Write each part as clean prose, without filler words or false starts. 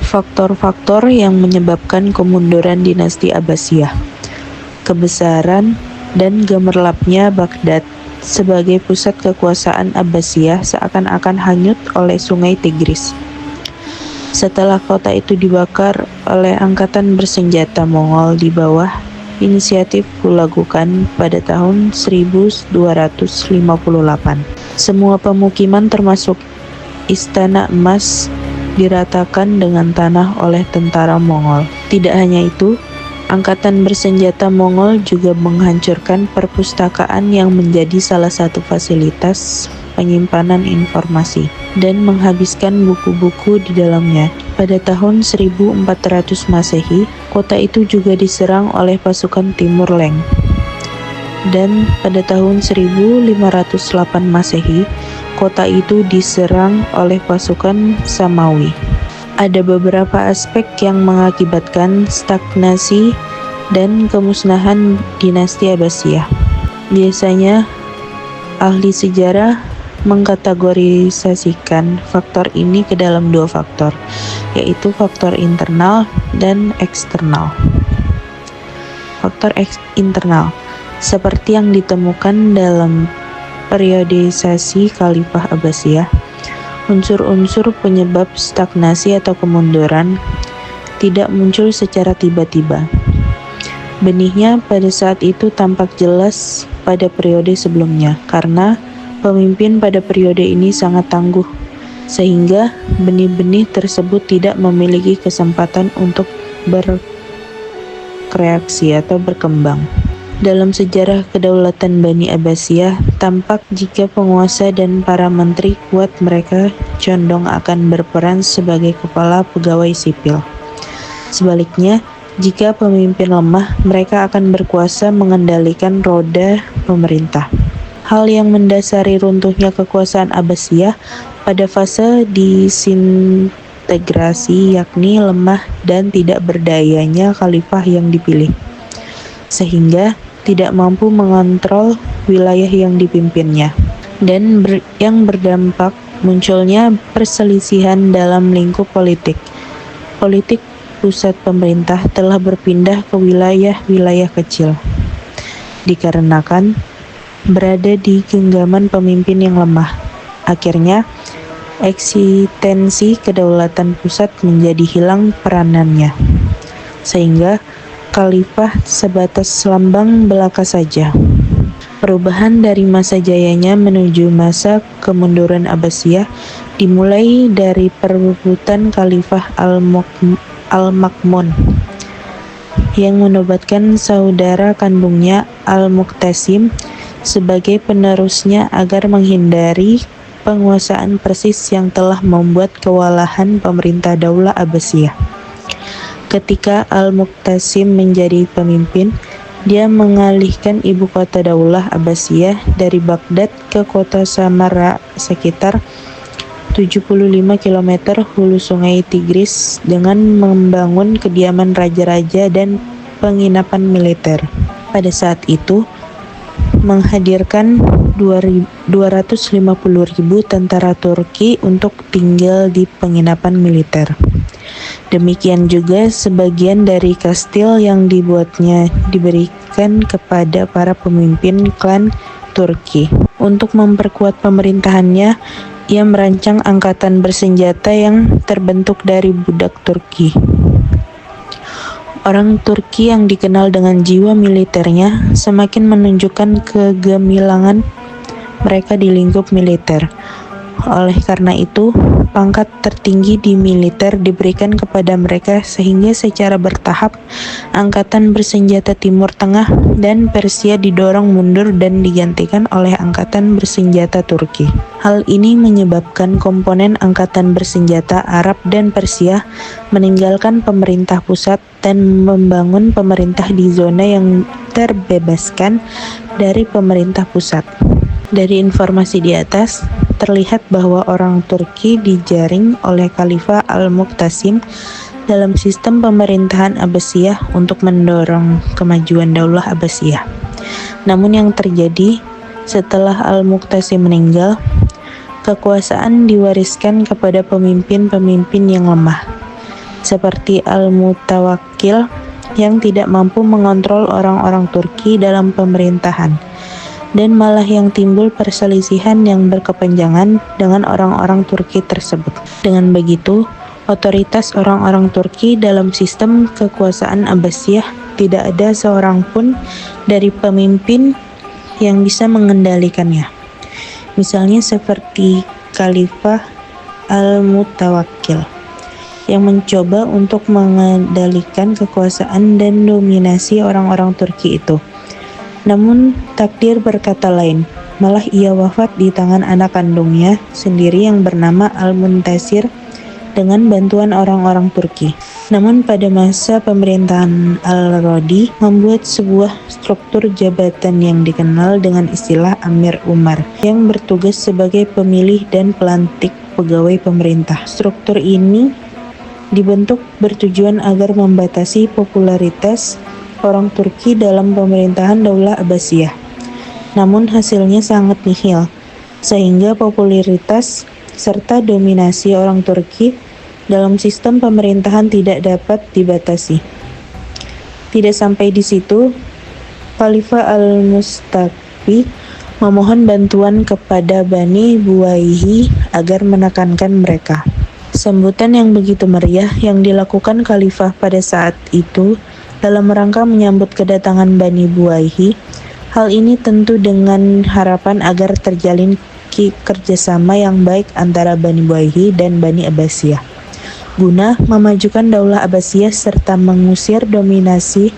Faktor-faktor yang menyebabkan kemunduran dinasti Abbasiyah. Kebesaran dan gemerlapnya Baghdad sebagai pusat kekuasaan Abbasiyah seakan-akan hanyut oleh sungai Tigris. Setelah kota itu dibakar oleh angkatan bersenjata Mongol di bawah inisiatif Hulagukan pada tahun 1258. Semua pemukiman termasuk Istana Emas diratakan dengan tanah oleh tentara Mongol. Tidak hanya itu, angkatan bersenjata Mongol juga menghancurkan perpustakaan yang menjadi salah satu fasilitas penyimpanan informasi dan menghabiskan buku-buku di dalamnya. Pada tahun 1400 Masehi, kota itu juga diserang oleh pasukan Timur Leng. Dan pada tahun 1508 Masehi, kota itu diserang oleh pasukan Samawi. Ada beberapa aspek yang mengakibatkan stagnasi dan kemusnahan dinasti Abbasiyah. Biasanya, ahli sejarah mengkategorisasikan faktor ini ke dalam dua faktor, yaitu faktor internal dan eksternal. Faktor internal seperti yang ditemukan dalam periodisasi Khalifah Abbasiyah, unsur-unsur penyebab stagnasi atau kemunduran tidak muncul secara tiba-tiba. Benihnya pada saat itu tampak jelas pada periode sebelumnya, karena pemimpin pada periode ini sangat tangguh, sehingga benih-benih tersebut tidak memiliki kesempatan untuk berkreasi atau berkembang. Dalam sejarah kedaulatan Bani Abbasiyah, tampak jika penguasa dan para menteri kuat mereka condong akan berperan sebagai kepala pegawai sipil. Sebaliknya, jika pemimpin lemah, mereka akan berkuasa mengendalikan roda pemerintah. Hal yang mendasari runtuhnya kekuasaan Abbasiyah pada fase disintegrasi, yakni lemah dan tidak berdayanya khalifah yang dipilih, sehingga tidak mampu mengontrol wilayah yang dipimpinnya, dan yang berdampak munculnya perselisihan dalam lingkup politik. Politik pusat pemerintah telah berpindah ke wilayah-wilayah kecil, dikarenakan berada di genggaman pemimpin yang lemah. Akhirnya, eksistensi kedaulatan pusat menjadi hilang peranannya, sehingga khalifah sebatas lambang belaka saja. Perubahan dari masa jayanya menuju masa kemunduran Abbasiyah dimulai dari perebutan Khalifah Al-Ma'mun yang menobatkan saudara kandungnya Al-Muqtasim sebagai penerusnya agar menghindari penguasaan Persis yang telah membuat kewalahan pemerintah Daulah Abbasiyah. Ketika Al-Muqtasim menjadi pemimpin, dia mengalihkan ibu kota Daulah Abbasiyah dari Baghdad ke kota Samarra sekitar 75 km hulu sungai Tigris dengan membangun kediaman raja-raja dan penginapan militer. Pada saat itu, menghadirkan 250.000 tentara Turki untuk tinggal di penginapan militer. Demikian juga sebagian dari kastil yang dibuatnya diberikan kepada para pemimpin klan Turki. Untuk memperkuat pemerintahannya, ia merancang angkatan bersenjata yang terbentuk dari budak Turki. Orang Turki yang dikenal dengan jiwa militernya semakin menunjukkan kegemilangan mereka di lingkup militer. Oleh karena itu, pangkat tertinggi di militer diberikan kepada mereka sehingga secara bertahap angkatan bersenjata Timur Tengah dan Persia didorong mundur dan digantikan oleh angkatan bersenjata Turki. Hal ini menyebabkan komponen angkatan bersenjata Arab dan Persia meninggalkan pemerintah pusat dan membangun pemerintah di zona yang terbebaskan dari pemerintah pusat. Dari informasi di atas, terlihat bahwa orang Turki dijaring oleh Khalifah Al-Muqtasim dalam sistem pemerintahan Abbasiyah untuk mendorong kemajuan Daulah Abbasiyah. Namun yang terjadi setelah Al-Muqtasim meninggal, kekuasaan diwariskan kepada pemimpin-pemimpin yang lemah. seperti Al-Mutawakkil yang tidak mampu mengontrol orang-orang Turki dalam pemerintahan, dan malah yang timbul perselisihan yang berkepanjangan dengan orang-orang Turki tersebut. Dengan begitu, otoritas orang-orang Turki dalam sistem kekuasaan Abbasiyah tidak ada seorang pun dari pemimpin yang bisa mengendalikannya. Misalnya seperti Khalifah Al-Mutawakkil yang mencoba untuk mengendalikan kekuasaan dan dominasi orang-orang Turki itu. Namun takdir berkata lain, malah ia wafat di tangan anak kandungnya sendiri yang bernama Al-Muntasir dengan bantuan orang-orang Turki. Namun pada masa pemerintahan Al-Rodi membuat sebuah struktur jabatan yang dikenal dengan istilah Amir Umar yang bertugas sebagai pemilih dan pelantik pegawai pemerintah. Struktur ini dibentuk bertujuan agar membatasi popularitas orang Turki dalam pemerintahan Daulah Abbasiyah. Namun hasilnya sangat nihil, sehingga popularitas serta dominasi orang Turki dalam sistem pemerintahan tidak dapat dibatasi. Tidak sampai di situ, Khalifah Al-Mustaqi memohon bantuan kepada Bani Buwayhi agar menekankan mereka. Sambutan yang begitu meriah yang dilakukan Khalifah pada saat itu dalam rangka menyambut kedatangan Bani Buwayhi. Hal ini tentu dengan harapan agar terjalin kerjasama yang baik antara Bani Buwayhi dan Bani Abbasiyah guna memajukan Daulah Abbasiyah serta mengusir dominasi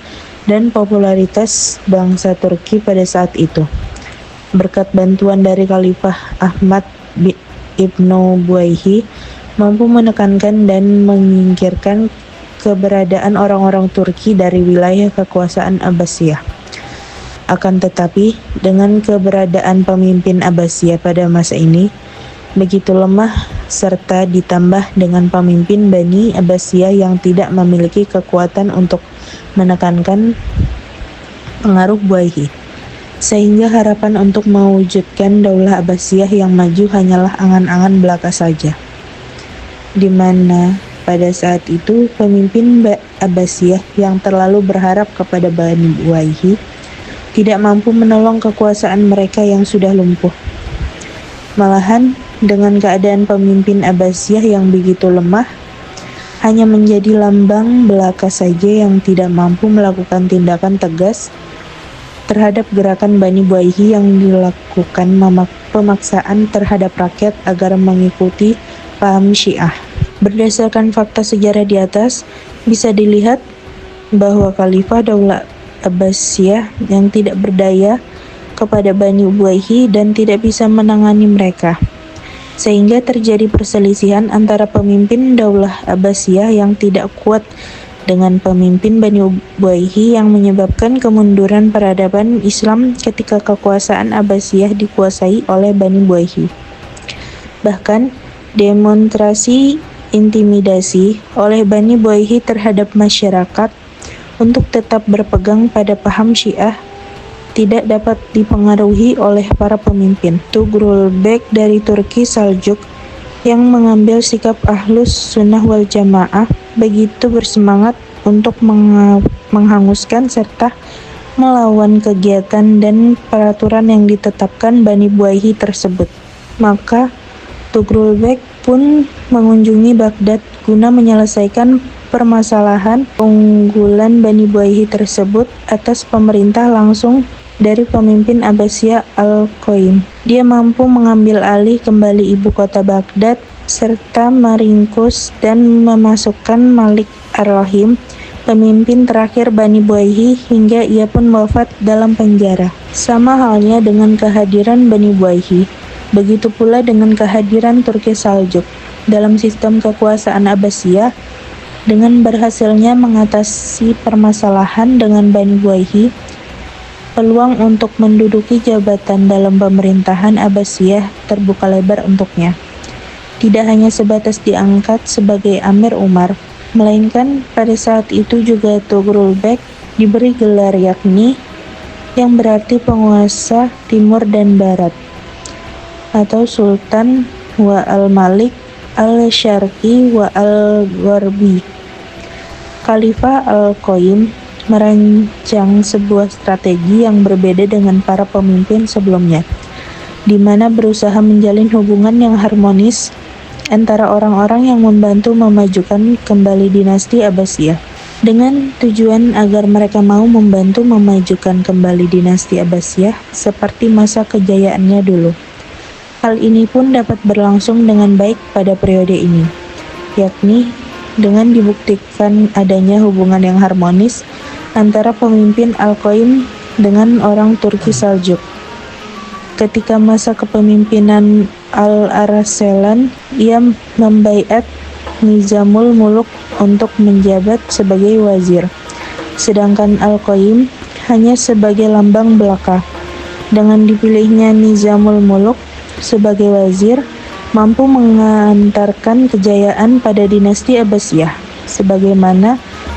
dan popularitas bangsa Turki pada saat itu. Berkat bantuan dari Khalifah Ahmad Ibnu Buwayhi mampu menekankan dan menyingkirkan keberadaan orang-orang Turki dari wilayah kekuasaan Abbasiyah. Akan tetapi, dengan keberadaan pemimpin Abbasiyah pada masa ini begitu lemah serta ditambah dengan pemimpin Bani Abbasiyah yang tidak memiliki kekuatan untuk menekankan pengaruh Buwayhi, sehingga harapan untuk mewujudkan Daulah Abbasiyah yang maju hanyalah angan-angan belaka saja. Di mana pada saat itu pemimpin Abbasiyah yang terlalu berharap kepada Bani Buwayhi tidak mampu menolong kekuasaan mereka yang sudah lumpuh. Malahan dengan keadaan pemimpin Abbasiyah yang begitu lemah, hanya menjadi lambang belaka saja yang tidak mampu melakukan tindakan tegas terhadap gerakan Bani Buwayhi yang dilakukan pemaksaan terhadap rakyat agar mengikuti paham Syiah. Berdasarkan fakta sejarah di atas, bisa dilihat bahwa Khalifah Daulah Abbasiyah yang tidak berdaya kepada Bani Buwayhi dan tidak bisa menangani mereka, sehingga terjadi perselisihan antara pemimpin Daulah Abbasiyah yang tidak kuat dengan pemimpin Bani Buwayhi yang menyebabkan kemunduran peradaban Islam ketika kekuasaan Abbasiyah dikuasai oleh Bani Buwayhi. Bahkan, demonstrasi intimidasi oleh Bani Buwayhi terhadap masyarakat untuk tetap berpegang pada paham Syiah tidak dapat dipengaruhi oleh para pemimpin. Tugrulbek dari Turki Saljuk yang mengambil sikap Ahlus Sunnah wal Jamaah begitu bersemangat untuk menghanguskan serta melawan kegiatan dan peraturan yang ditetapkan Bani Buwayhi tersebut. Maka Tugrulbek pun mengunjungi Baghdad guna menyelesaikan permasalahan keunggulan Bani Buwayhi tersebut atas pemerintah langsung dari pemimpin Abbasiyah Al-Qaim. Dia mampu mengambil alih kembali ibu kota Baghdad serta meringkus dan memasukkan Malik Ar-Rahim, pemimpin terakhir Bani Buwayhi, hingga ia pun wafat dalam penjara. Sama halnya dengan kehadiran Bani Buwayhi, begitu pula dengan kehadiran Turki Saljuk dalam sistem kekuasaan Abbasiyah. Dengan berhasilnya mengatasi permasalahan dengan Bani Buwayhi, peluang untuk menduduki jabatan dalam pemerintahan Abbasiyah terbuka lebar untuknya. Tidak hanya sebatas diangkat sebagai Amir Umar, melainkan pada saat itu juga Tugrulbek diberi gelar yakni yang berarti penguasa timur dan barat, atau Sultan wa al-Malik al-Syarqi wa al-Gharbi, Khalifah Al-Qaim merancang sebuah strategi yang berbeda dengan para pemimpin sebelumnya, di mana berusaha menjalin hubungan yang harmonis antara orang-orang yang membantu memajukan kembali dinasti Abbasiyah, dengan tujuan agar mereka mau membantu memajukan kembali dinasti Abbasiyah seperti masa kejayaannya dulu. Hal ini pun dapat berlangsung dengan baik pada periode ini, yakni dengan dibuktikan adanya hubungan yang harmonis antara pemimpin Al-Qaim dengan orang Turki Saljuk. Ketika masa kepemimpinan Al-Arsalan, ia membaiat Nizamul Muluk untuk menjabat sebagai wazir, sedangkan Al-Qaim hanya sebagai lambang belaka. Dengan dipilihnya Nizamul Muluk sebagai wazir, mampu mengantarkan kejayaan pada dinasti Abbasiyah, sebagaimana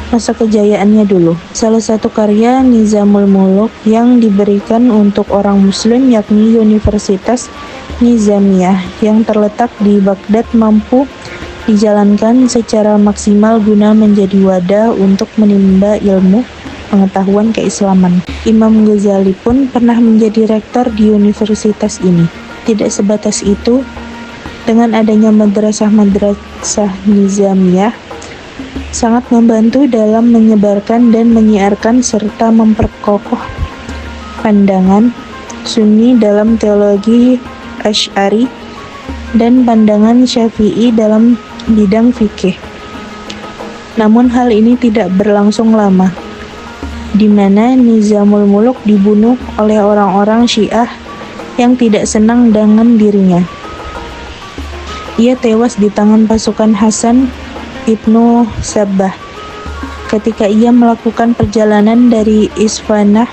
masa kejayaannya dulu. Salah satu karya Nizamul Muluk yang diberikan untuk orang muslim yakni Universitas Nizamiyah yang terletak di Baghdad mampu dijalankan secara maksimal guna menjadi wadah untuk menimba ilmu pengetahuan keislaman. Imam Ghazali pun pernah menjadi rektor di universitas ini. Tidak sebatas itu, dengan adanya madrasah-madrasah Nizamiyah sangat membantu dalam menyebarkan dan menyiarkan serta memperkokoh pandangan Sunni dalam teologi Asy'ari dan pandangan Syafi'i dalam bidang fikih. Namun hal ini tidak berlangsung lama, di mana Nizamul Muluk dibunuh oleh orang-orang Syiah yang tidak senang dengan dirinya. Ia tewas di tangan pasukan Hasan Ibnu Sabbah ketika ia melakukan perjalanan dari Isfanah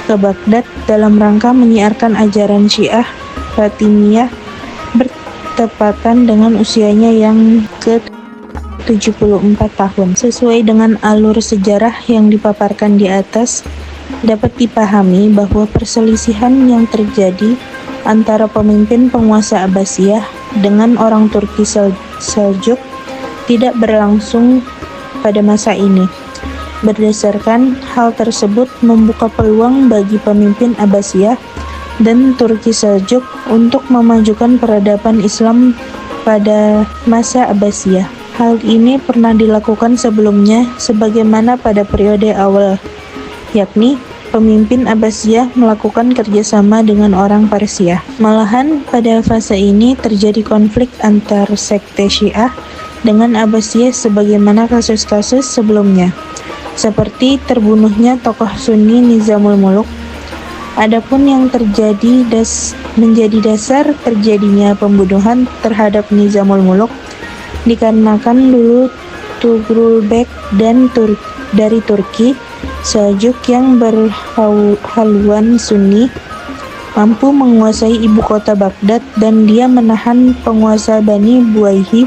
ke Baghdad dalam rangka menyiarkan ajaran Syiah Fatimiyah bertepatan dengan usianya yang ke-74 tahun. Sesuai dengan alur sejarah yang dipaparkan di atas, dapat dipahami bahwa perselisihan yang terjadi antara pemimpin penguasa Abbasiyah dengan orang Turki Seljuk tidak berlangsung pada masa ini. Berdasarkan hal tersebut membuka peluang bagi pemimpin Abbasiyah dan Turki Seljuk untuk memajukan peradaban Islam pada masa Abbasiyah. Hal ini pernah dilakukan sebelumnya sebagaimana pada periode awal, yakni pemimpin Abbasiyah melakukan kerjasama dengan orang Persia. Malahan pada fase ini terjadi konflik antar sekte Syiah dengan Abbasiyah sebagaimana kasus-kasus sebelumnya, seperti terbunuhnya tokoh Sunni Nizamul Muluk. Adapun yang terjadi menjadi dasar terjadinya pembunuhan terhadap Nizamul Muluk dikarenakan dulu Tugrulbek dan dari Turki Seljuk yang berhaluan Sunni mampu menguasai ibu kota Baghdad dan dia menahan penguasa Bani Buayhib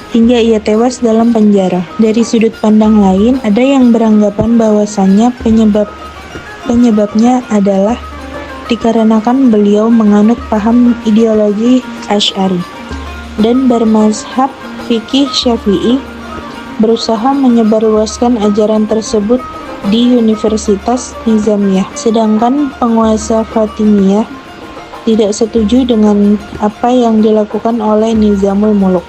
hingga ia tewas dalam penjara. Dari sudut pandang lain, ada yang beranggapan bahwasannya penyebabnya adalah dikarenakan beliau menganut paham ideologi Asy'ari dan bermazhab fikih Syafi'i, berusaha menyebarluaskan ajaran tersebut di Universitas Nizamiyah. Sedangkan penguasa Fatimiyah tidak setuju dengan apa yang dilakukan oleh Nizamul Muluk,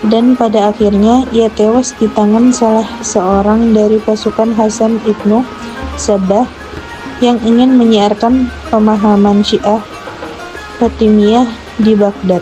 dan pada akhirnya ia tewas di tangan salah seorang dari pasukan Hasan Ibnu Sabbah yang ingin menyiarkan pemahaman Syiah Fatimiyah di Baghdad.